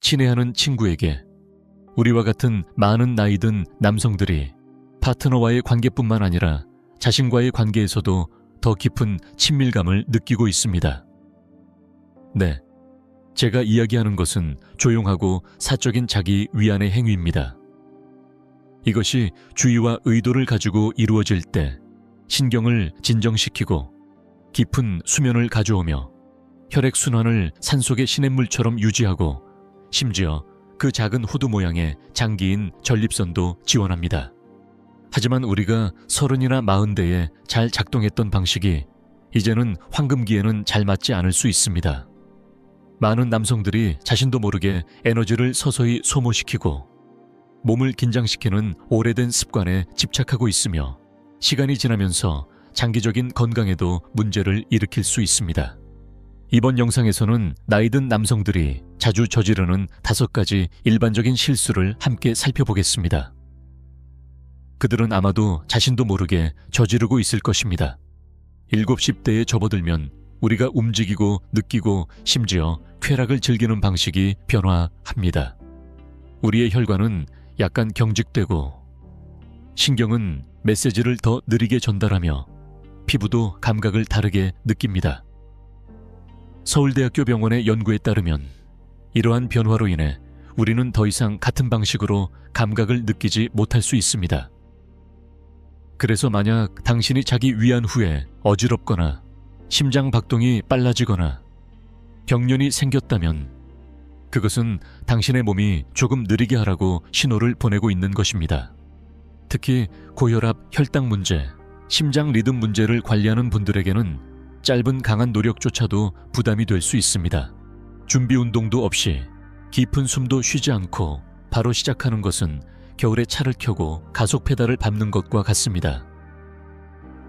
친애하는 친구에게 우리와 같은 많은 나이 든 남성들이 파트너와의 관계뿐만 아니라 자신과의 관계에서도 더 깊은 친밀감을 느끼고 있습니다. 네, 제가 이야기하는 것은 조용하고 사적인 자기 위안의 행위입니다. 이것이 주의와 의도를 가지고 이루어질 때 신경을 진정시키고 깊은 수면을 가져오며 혈액순환을 산속의 시냇물처럼 유지하고 심지어 그 작은 호두 모양의 장기인 전립선도 지원합니다. 하지만 우리가 30이나 40대에 잘 작동했던 방식이 이제는 황금기에는 잘 맞지 않을 수 있습니다. 많은 남성들이 자신도 모르게 에너지를 서서히 소모시키고 몸을 긴장시키는 오래된 습관에 집착하고 있으며 시간이 지나면서 장기적인 건강에도 문제를 일으킬 수 있습니다. 이번 영상에서는 나이든 남성들이 자주 저지르는 5가지 일반적인 실수를 함께 살펴보겠습니다. 그들은 아마도 자신도 모르게 저지르고 있을 것입니다. 70대에 접어들면 우리가 움직이고 느끼고 심지어 쾌락을 즐기는 방식이 변화합니다. 우리의 혈관은 약간 경직되고 신경은 메시지를 더 느리게 전달하며 피부도 감각을 다르게 느낍니다. 서울대학교 병원의 연구에 따르면 이러한 변화로 인해 우리는 더 이상 같은 방식으로 감각을 느끼지 못할 수 있습니다. 그래서 만약 당신이 자기 위안 후에 어지럽거나 심장 박동이 빨라지거나 경련이 생겼다면 그것은 당신의 몸이 조금 느리게 하라고 신호를 보내고 있는 것입니다. 특히 고혈압, 혈당 문제, 심장 리듬 문제를 관리하는 분들에게는 짧은 강한 노력조차도 부담이 될 수 있습니다. 준비 운동도 없이 깊은 숨도 쉬지 않고 바로 시작하는 것은 겨울에 차를 켜고 가속 페달을 밟는 것과 같습니다.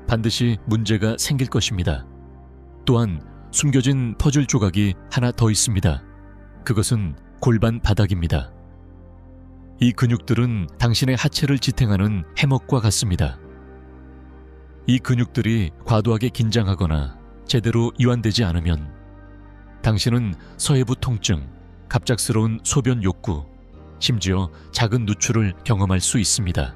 반드시 문제가 생길 것입니다. 또한 숨겨진 퍼즐 조각이 하나 더 있습니다. 그것은 골반 바닥입니다. 이 근육들은 당신의 하체를 지탱하는 해먹과 같습니다. 이 근육들이 과도하게 긴장하거나 제대로 이완되지 않으면 당신은 서해부 통증, 갑작스러운 소변 욕구, 심지어 작은 누출을 경험할 수 있습니다.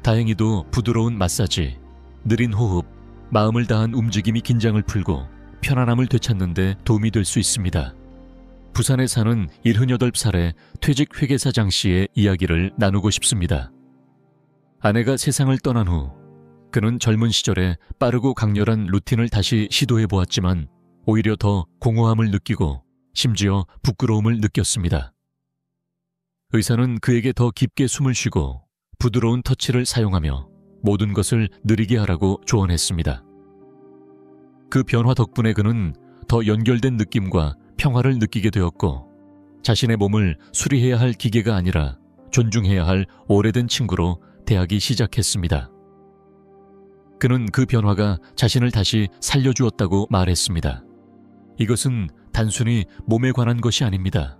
다행히도 부드러운 마사지, 느린 호흡, 마음을 다한 움직임이 긴장을 풀고 편안함을 되찾는 데 도움이 될 수 있습니다. 부산에 사는 78살의 퇴직 회계사 장 씨의 이야기를 나누고 싶습니다. 아내가 세상을 떠난 후 그는 젊은 시절에 빠르고 강렬한 루틴을 다시 시도해 보았지만 오히려 더 공허함을 느끼고 심지어 부끄러움을 느꼈습니다. 의사는 그에게 더 깊게 숨을 쉬고 부드러운 터치를 사용하며 모든 것을 느리게 하라고 조언했습니다. 그 변화 덕분에 그는 더 연결된 느낌과 평화를 느끼게 되었고 자신의 몸을 수리해야 할 기계가 아니라 존중해야 할 오래된 친구로 대하기 시작했습니다. 그는 그 변화가 자신을 다시 살려주었다고 말했습니다. 이것은 단순히 몸에 관한 것이 아닙니다.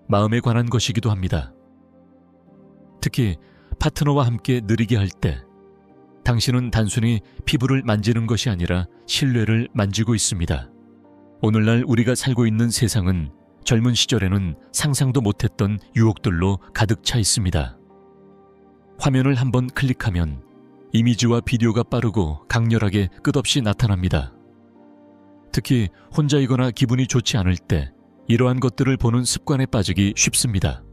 마음에 관한 것이기도 합니다. 특히 파트너와 함께 느리게 할 때 당신은 단순히 피부를 만지는 것이 아니라 신뢰를 만지고 있습니다. 오늘날 우리가 살고 있는 세상은 젊은 시절에는 상상도 못했던 유혹들로 가득 차 있습니다. 화면을 한번 클릭하면 이미지와 비디오가 빠르고 강렬하게 끝없이 나타납니다. 특히 혼자이거나 기분이 좋지 않을 때 이러한 것들을 보는 습관에 빠지기 쉽습니다.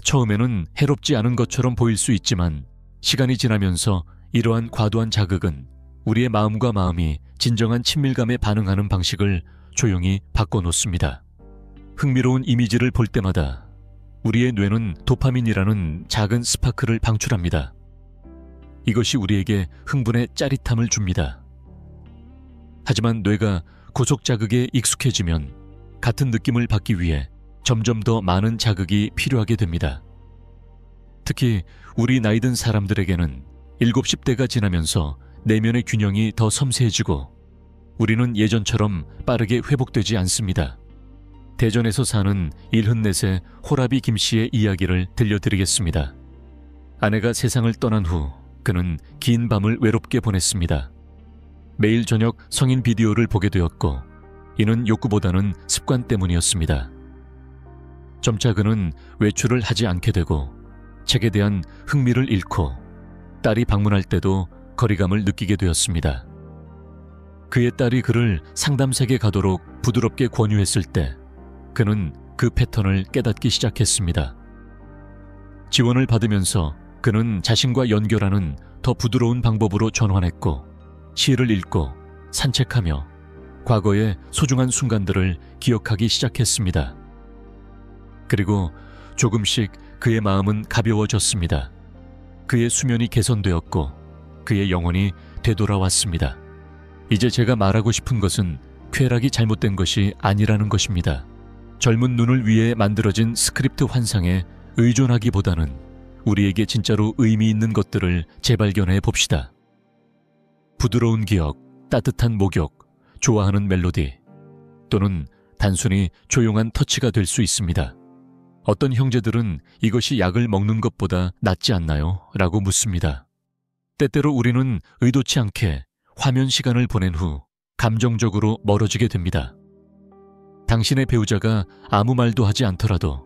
처음에는 해롭지 않은 것처럼 보일 수 있지만 시간이 지나면서 이러한 과도한 자극은 우리의 마음과 마음이 진정한 친밀감에 반응하는 방식을 조용히 바꿔놓습니다. 흥미로운 이미지를 볼 때마다 우리의 뇌는 도파민이라는 작은 스파크를 방출합니다. 이것이 우리에게 흥분의 짜릿함을 줍니다. 하지만 뇌가 고속 자극에 익숙해지면 같은 느낌을 받기 위해 점점 더 많은 자극이 필요하게 됩니다. 특히 우리 나이 든 사람들에게는 70대가 지나면서 내면의 균형이 더 섬세해지고 우리는 예전처럼 빠르게 회복되지 않습니다. 대전에서 사는 74세 호라비 김씨의 이야기를 들려드리겠습니다. 아내가 세상을 떠난 후 그는 긴 밤을 외롭게 보냈습니다. 매일 저녁 성인 비디오를 보게 되었고 이는 욕구보다는 습관 때문이었습니다. 점차 그는 외출을 하지 않게 되고 책에 대한 흥미를 잃고 딸이 방문할 때도 거리감을 느끼게 되었습니다. 그의 딸이 그를 상담색에 가도록 부드럽게 권유했을 때 그는 그 패턴을 깨닫기 시작했습니다. 지원을 받으면서 그는 자신과 연결하는 더 부드러운 방법으로 전환했고 시를 읽고 산책하며 과거의 소중한 순간들을 기억하기 시작했습니다. 그리고 조금씩 그의 마음은 가벼워졌습니다. 그의 수면이 개선되었고 그의 영혼이 되돌아왔습니다. 이제 제가 말하고 싶은 것은 쾌락이 잘못된 것이 아니라는 것입니다. 젊은 눈을 위해 만들어진 스크립트 환상에 의존하기보다는 우리에게 진짜로 의미 있는 것들을 재발견해 봅시다. 부드러운 기억, 따뜻한 목욕, 좋아하는 멜로디, 또는 단순히 조용한 터치가 될 수 있습니다. 어떤 형제들은 이것이 약을 먹는 것보다 낫지 않나요? 라고 묻습니다. 때때로 우리는 의도치 않게 화면 시간을 보낸 후 감정적으로 멀어지게 됩니다. 당신의 배우자가 아무 말도 하지 않더라도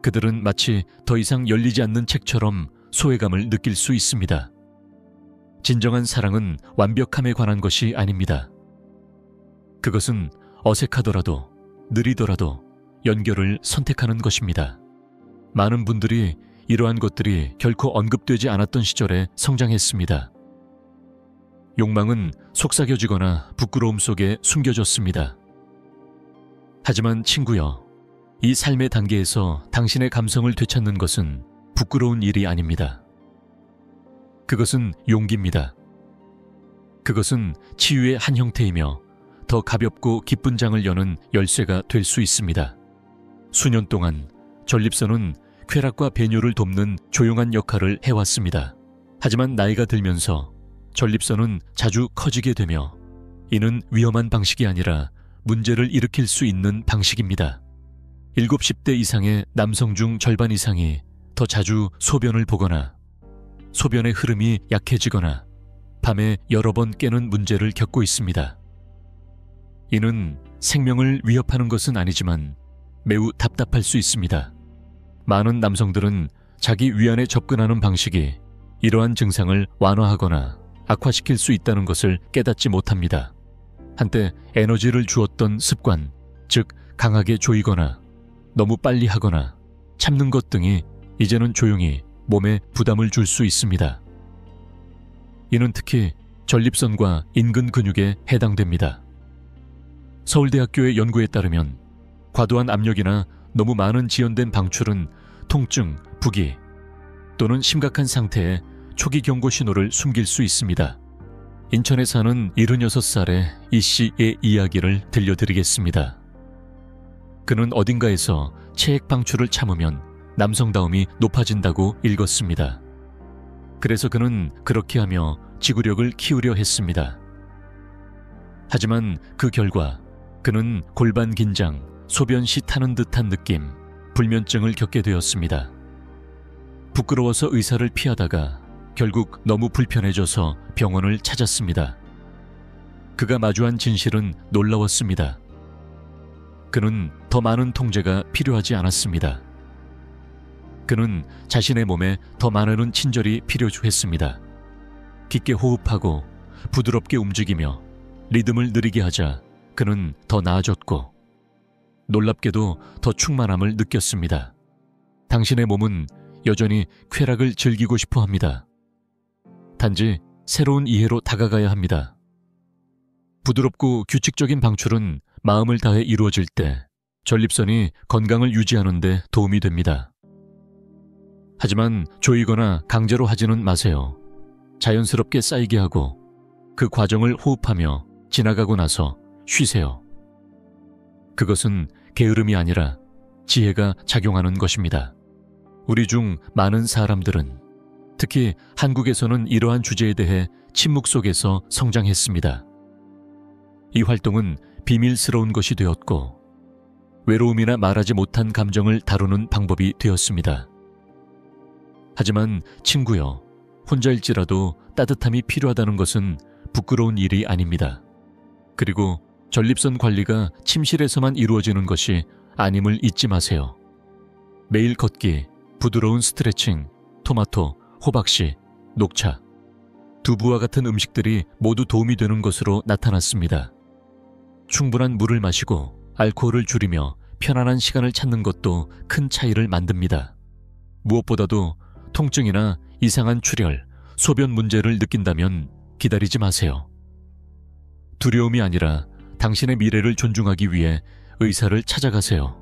그들은 마치 더 이상 열리지 않는 책처럼 소외감을 느낄 수 있습니다. 진정한 사랑은 완벽함에 관한 것이 아닙니다. 그것은 어색하더라도 느리더라도 연결을 선택하는 것입니다. 많은 분들이 이러한 것들이 결코 언급되지 않았던 시절에 성장했습니다. 욕망은 속삭여지거나 부끄러움 속에 숨겨졌습니다. 하지만 친구여, 이 삶의 단계에서 당신의 감성을 되찾는 것은 부끄러운 일이 아닙니다. 그것은 용기입니다. 그것은 치유의 한 형태이며 더 가볍고 기쁜 장을 여는 열쇠가 될 수 있습니다. 수년 동안 전립선은 쾌락과 배뇨를 돕는 조용한 역할을 해왔습니다. 하지만 나이가 들면서 전립선은 자주 커지게 되며 이는 위험한 방식이 아니라 문제를 일으킬 수 있는 방식입니다. 70대 이상의 남성 중 절반 이상이 더 자주 소변을 보거나 소변의 흐름이 약해지거나 밤에 여러 번 깨는 문제를 겪고 있습니다. 이는 생명을 위협하는 것은 아니지만 매우 답답할 수 있습니다. 많은 남성들은 자기 위안에 접근하는 방식이 이러한 증상을 완화하거나 악화시킬 수 있다는 것을 깨닫지 못합니다. 한때 에너지를 주었던 습관, 즉 강하게 조이거나 너무 빨리 하거나 참는 것 등이 이제는 조용히 몸에 부담을 줄 수 있습니다. 이는 특히 전립선과 인근 근육에 해당됩니다. 서울대학교의 연구에 따르면 과도한 압력이나 너무 많은 지연된 방출은 통증, 부기 또는 심각한 상태의 초기 경고 신호를 숨길 수 있습니다. 인천에 사는 76살의 이 씨의 이야기를 들려드리겠습니다. 그는 어딘가에서 체액 방출을 참으면 남성다움이 높아진다고 읽었습니다. 그래서 그는 그렇게 하며 지구력을 키우려 했습니다. 하지만 그 결과 그는 골반 긴장, 소변 시 타는 듯한 느낌, 불면증을 겪게 되었습니다. 부끄러워서 의사를 피하다가 결국 너무 불편해져서 병원을 찾았습니다. 그가 마주한 진실은 놀라웠습니다. 그는 더 많은 통제가 필요하지 않았습니다. 그는 자신의 몸에 더 많은 친절이 필요했습니다. 깊게 호흡하고 부드럽게 움직이며 리듬을 느리게 하자 그는 더 나아졌고 놀랍게도 더 충만함을 느꼈습니다. 당신의 몸은 여전히 쾌락을 즐기고 싶어 합니다. 단지 새로운 이해로 다가가야 합니다. 부드럽고 규칙적인 방출은 마음을 다해 이루어질 때 전립선이 건강을 유지하는 데 도움이 됩니다. 하지만 조이거나 강제로 하지는 마세요. 자연스럽게 쌓이게 하고 그 과정을 호흡하며 지나가고 나서 쉬세요. 그것은 게으름이 아니라 지혜가 작용하는 것입니다. 우리 중 많은 사람들은 특히 한국에서는 이러한 주제에 대해 침묵 속에서 성장했습니다. 이 활동은 비밀스러운 것이 되었고 외로움이나 말하지 못한 감정을 다루는 방법이 되었습니다. 하지만 친구여, 혼자일지라도 따뜻함이 필요하다는 것은 부끄러운 일이 아닙니다. 그리고 전립선 관리가 침실에서만 이루어지는 것이 아님을 잊지 마세요. 매일 걷기, 부드러운 스트레칭, 토마토, 호박씨, 녹차. 두부와 같은 음식들이 모두 도움이 되는 것으로 나타났습니다. 충분한 물을 마시고 알코올을 줄이며 편안한 시간을 찾는 것도 큰 차이를 만듭니다. 무엇보다도 통증이나 이상한 출혈, 소변 문제를 느낀다면 기다리지 마세요. 두려움이 아니라 당신의 미래를 존중하기 위해 의사를 찾아가세요.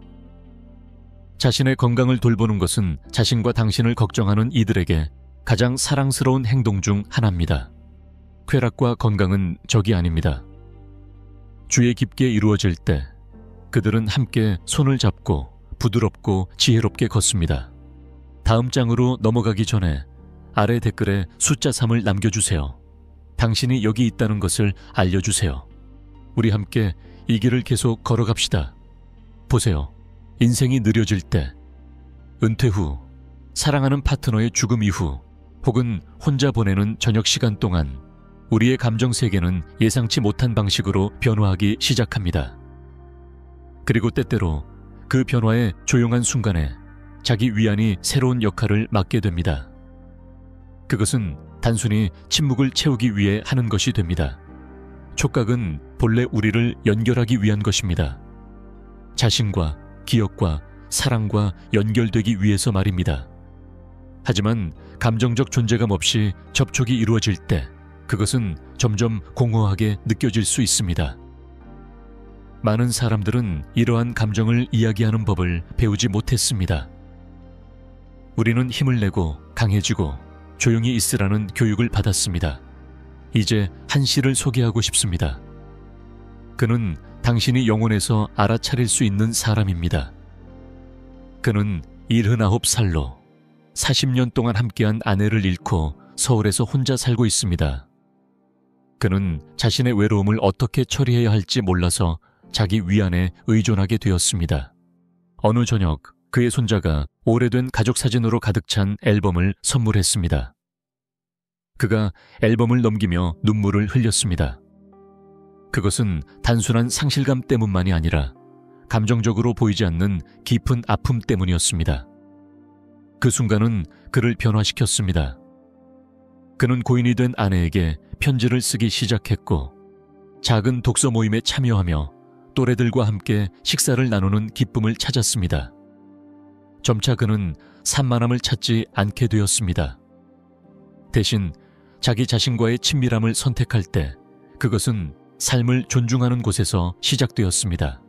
자신의 건강을 돌보는 것은 자신과 당신을 걱정하는 이들에게 가장 사랑스러운 행동 중 하나입니다. 쾌락과 건강은 적이 아닙니다. 주의 깊게 이루어질 때 그들은 함께 손을 잡고 부드럽고 지혜롭게 걷습니다. 다음 장으로 넘어가기 전에 아래 댓글에 숫자 3을 남겨주세요. 당신이 여기 있다는 것을 알려주세요. 우리 함께 이 길을 계속 걸어갑시다. 보세요. 인생이 느려질 때, 은퇴 후, 사랑하는 파트너의 죽음 이후, 혹은 혼자 보내는 저녁 시간 동안 우리의 감정 세계는 예상치 못한 방식으로 변화하기 시작합니다. 그리고 때때로 그 변화의 조용한 순간에 자기 위안이 새로운 역할을 맡게 됩니다. 그것은 단순히 침묵을 채우기 위해 하는 것이 됩니다. 촉각은 본래 우리를 연결하기 위한 것입니다. 자신과 기억과 사랑과 연결되기 위해서 말입니다. 하지만 감정적 존재감 없이 접촉이 이루어질 때 그것은 점점 공허하게 느껴질 수 있습니다. 많은 사람들은 이러한 감정을 이야기하는 법을 배우지 못했습니다. 우리는 힘을 내고 강해지고 조용히 있으라는 교육을 받았습니다. 이제 한 씨를 소개하고 싶습니다. 그는 당신이 영혼에서 알아차릴 수 있는 사람입니다. 그는 79살로 40년 동안 함께한 아내를 잃고 서울에서 혼자 살고 있습니다. 그는 자신의 외로움을 어떻게 처리해야 할지 몰라서 자기 위안에 의존하게 되었습니다. 어느 저녁 그의 손자가 오래된 가족 사진으로 가득 찬 앨범을 선물했습니다. 그가 앨범을 넘기며 눈물을 흘렸습니다. 그것은 단순한 상실감 때문만이 아니라 감정적으로 보이지 않는 깊은 아픔 때문이었습니다. 그 순간은 그를 변화시켰습니다. 그는 고인이 된 아내에게 편지를 쓰기 시작했고 작은 독서 모임에 참여하며 또래들과 함께 식사를 나누는 기쁨을 찾았습니다. 점차 그는 산만함을 찾지 않게 되었습니다. 대신 자기 자신과의 친밀함을 선택할 때 그것은 삶을 존중하는 곳에서 시작되었습니다.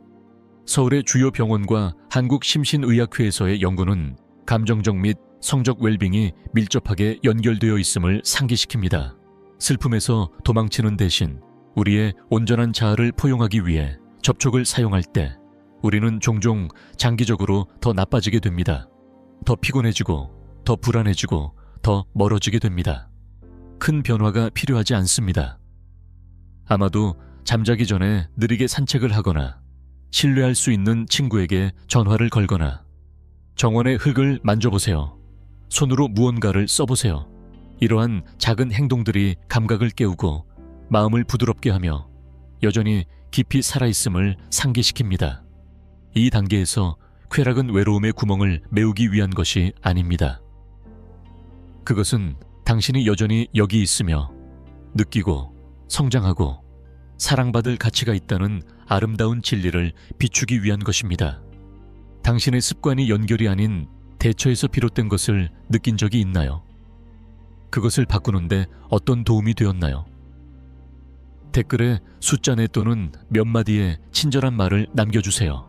서울의 주요 병원과 한국심신의학회에서의 연구는 감정적 및 성적 웰빙이 밀접하게 연결되어 있음을 상기시킵니다. 슬픔에서 도망치는 대신 우리의 온전한 자아를 포용하기 위해 접촉을 사용할 때 우리는 종종 장기적으로 더 나빠지게 됩니다. 더 피곤해지고 더 불안해지고 더 멀어지게 됩니다. 큰 변화가 필요하지 않습니다. 아마도 잠자기 전에 느리게 산책을 하거나 신뢰할 수 있는 친구에게 전화를 걸거나 정원의 흙을 만져보세요. 손으로 무언가를 써보세요. 이러한 작은 행동들이 감각을 깨우고 마음을 부드럽게 하며 여전히 깊이 살아있음을 상기시킵니다. 이 단계에서 쾌락은 외로움의 구멍을 메우기 위한 것이 아닙니다. 그것은 당신이 여전히 여기 있으며 느끼고 성장하고 사랑받을 가치가 있다는 아름다운 진리를 비추기 위한 것입니다. 당신의 습관이 연결이 아닌 대처에서 비롯된 것을 느낀 적이 있나요? 그것을 바꾸는데 어떤 도움이 되었나요? 댓글에 숫자 4 또는 몇 마디의 친절한 말을 남겨주세요.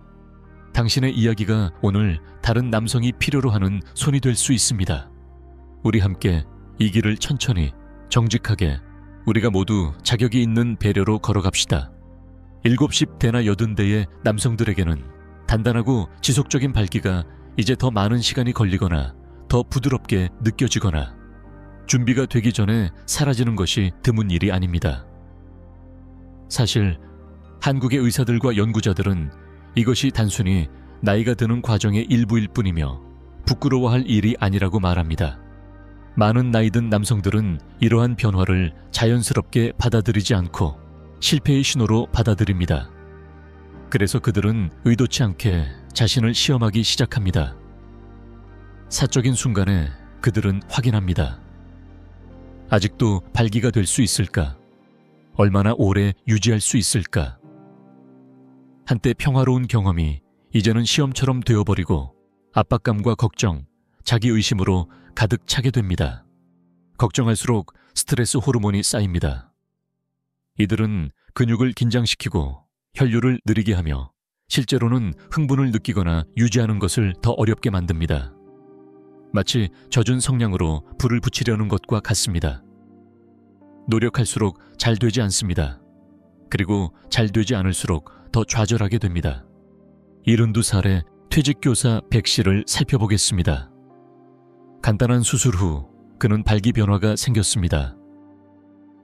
당신의 이야기가 오늘 다른 남성이 필요로 하는 손이 될 수 있습니다. 우리 함께 이 길을 천천히 정직하게 우리가 모두 자격이 있는 배려로 걸어갑시다. 70대나 80대의 남성들에게는 단단하고 지속적인 밝기가 이제 더 많은 시간이 걸리거나 더 부드럽게 느껴지거나 준비가 되기 전에 사라지는 것이 드문 일이 아닙니다. 사실 한국의 의사들과 연구자들은 이것이 단순히 나이가 드는 과정의 일부일 뿐이며 부끄러워할 일이 아니라고 말합니다. 많은 나이 든 남성들은 이러한 변화를 자연스럽게 받아들이지 않고 실패의 신호로 받아들입니다. 그래서 그들은 의도치 않게 자신을 시험하기 시작합니다. 사적인 순간에 그들은 확인합니다. 아직도 발기가 될 수 있을까? 얼마나 오래 유지할 수 있을까? 한때 평화로운 경험이 이제는 시험처럼 되어버리고 압박감과 걱정, 자기의심으로 가득 차게 됩니다. 걱정할수록 스트레스 호르몬이 쌓입니다. 이들은 근육을 긴장시키고 혈류를 느리게 하며 실제로는 흥분을 느끼거나 유지하는 것을 더 어렵게 만듭니다. 마치 젖은 성냥으로 불을 붙이려는 것과 같습니다. 노력할수록 잘 되지 않습니다. 그리고 잘 되지 않을수록 더 좌절하게 됩니다. 72살의 퇴직교사 백 씨를 살펴보겠습니다. 간단한 수술 후 그는 발기 변화가 생겼습니다.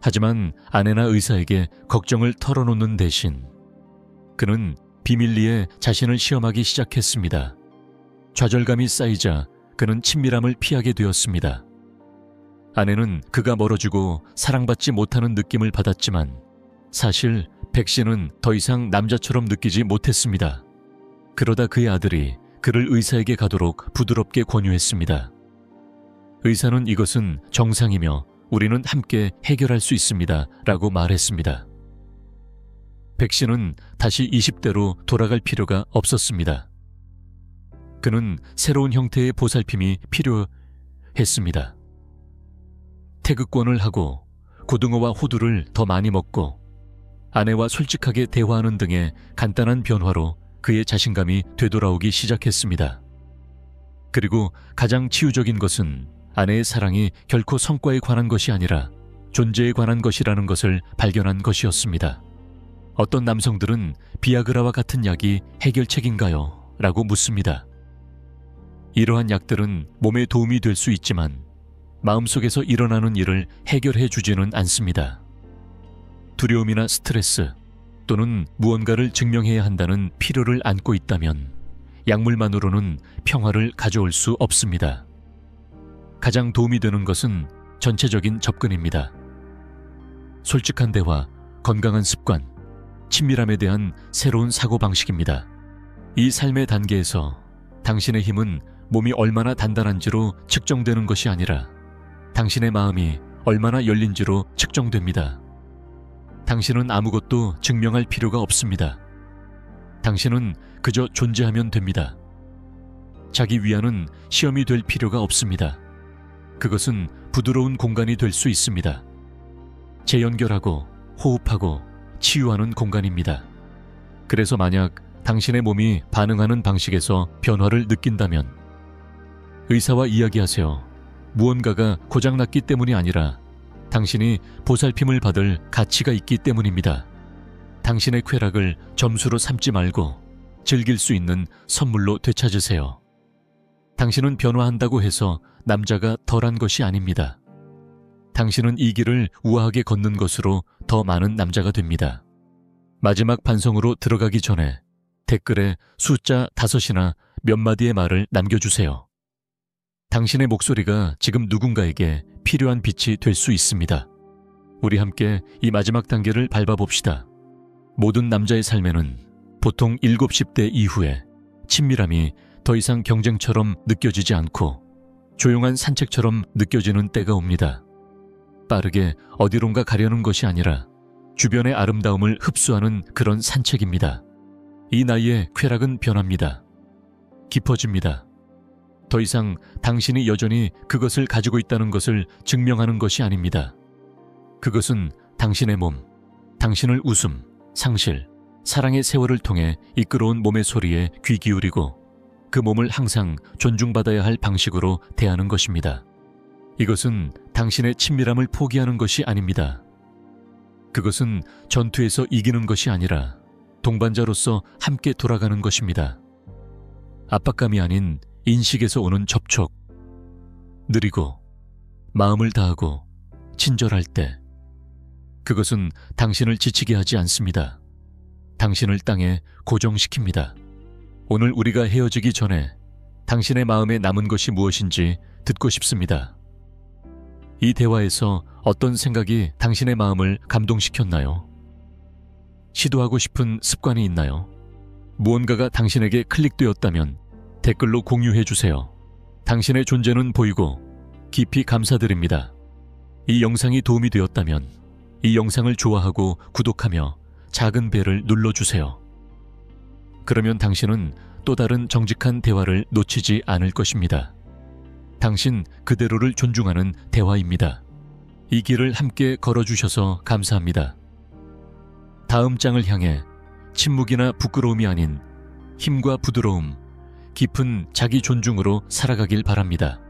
하지만 아내나 의사에게 걱정을 털어놓는 대신 그는 비밀리에 자신을 시험하기 시작했습니다. 좌절감이 쌓이자 그는 친밀함을 피하게 되었습니다. 아내는 그가 멀어지고 사랑받지 못하는 느낌을 받았지만 사실 백 씨는 더 이상 남자처럼 느끼지 못했습니다. 그러다 그의 아들이 그를 의사에게 가도록 부드럽게 권유했습니다. 의사는 이것은 정상이며 우리는 함께 해결할 수 있습니다. 라고 말했습니다. 백 씨는 다시 20대로 돌아갈 필요가 없었습니다. 그는 새로운 형태의 보살핌이 필요했습니다. 태극권을 하고 고등어와 호두를 더 많이 먹고 아내와 솔직하게 대화하는 등의 간단한 변화로 그의 자신감이 되돌아오기 시작했습니다. 그리고 가장 치유적인 것은 아내의 사랑이 결코 성과에 관한 것이 아니라 존재에 관한 것이라는 것을 발견한 것이었습니다. 어떤 남성들은 비아그라와 같은 약이 해결책인가요? 라고 묻습니다. 이러한 약들은 몸에 도움이 될 수 있지만 마음속에서 일어나는 일을 해결해 주지는 않습니다. 두려움이나 스트레스 또는 무언가를 증명해야 한다는 필요를 안고 있다면 약물만으로는 평화를 가져올 수 없습니다. 가장 도움이 되는 것은 전체적인 접근입니다. 솔직한 대화, 건강한 습관, 친밀함에 대한 새로운 사고방식입니다. 이 삶의 단계에서 당신의 힘은 몸이 얼마나 단단한지로 측정되는 것이 아니라 당신의 마음이 얼마나 열린지로 측정됩니다. 당신은 아무것도 증명할 필요가 없습니다. 당신은 그저 존재하면 됩니다. 자기 위안은 시험이 될 필요가 없습니다. 그것은 부드러운 공간이 될 수 있습니다. 재연결하고 호흡하고 치유하는 공간입니다. 그래서 만약 당신의 몸이 반응하는 방식에서 변화를 느낀다면 의사와 이야기하세요. 무언가가 고장났기 때문이 아니라 당신이 보살핌을 받을 가치가 있기 때문입니다. 당신의 쾌락을 점수로 삼지 말고 즐길 수 있는 선물로 되찾으세요. 당신은 변화한다고 해서 남자가 덜한 것이 아닙니다. 당신은 이 길을 우아하게 걷는 것으로 더 많은 남자가 됩니다. 마지막 반성으로 들어가기 전에 댓글에 숫자 5이나 몇 마디의 말을 남겨주세요. 당신의 목소리가 지금 누군가에게 필요한 빛이 될 수 있습니다. 우리 함께 이 마지막 단계를 밟아봅시다. 모든 남자의 삶에는 보통 70대 이후에 친밀함이 더 이상 경쟁처럼 느껴지지 않고 조용한 산책처럼 느껴지는 때가 옵니다. 빠르게 어디론가 가려는 것이 아니라 주변의 아름다움을 흡수하는 그런 산책입니다. 이 나이에 쾌락은 변합니다. 깊어집니다. 더 이상 당신이 여전히 그것을 가지고 있다는 것을 증명하는 것이 아닙니다. 그것은 당신의 몸, 당신을 웃음, 상실, 사랑의 세월을 통해 이끌어온 몸의 소리에 귀 기울이고 그 몸을 항상 존중받아야 할 방식으로 대하는 것입니다. 이것은 당신의 친밀함을 포기하는 것이 아닙니다. 그것은 전투에서 이기는 것이 아니라 동반자로서 함께 돌아가는 것입니다. 압박감이 아닌 인식에서 오는 접촉, 느리고 마음을 다하고 친절할 때 그것은 당신을 지치게 하지 않습니다. 당신을 땅에 고정시킵니다. 오늘 우리가 헤어지기 전에 당신의 마음에 남은 것이 무엇인지 듣고 싶습니다. 이 대화에서 어떤 생각이 당신의 마음을 감동시켰나요? 시도하고 싶은 습관이 있나요? 무언가가 당신에게 클릭되었다면 댓글로 공유해 주세요. 당신의 존재는 보이고 깊이 감사드립니다. 이 영상이 도움이 되었다면 이 영상을 좋아하고 구독하며 작은 벨을 눌러주세요. 그러면 당신은 또 다른 정직한 대화를 놓치지 않을 것입니다. 당신 그대로를 존중하는 대화입니다. 이 길을 함께 걸어주셔서 감사합니다. 다음 장을 향해 침묵이나 부끄러움이 아닌 힘과 부드러움, 깊은 자기 존중으로 살아가길 바랍니다.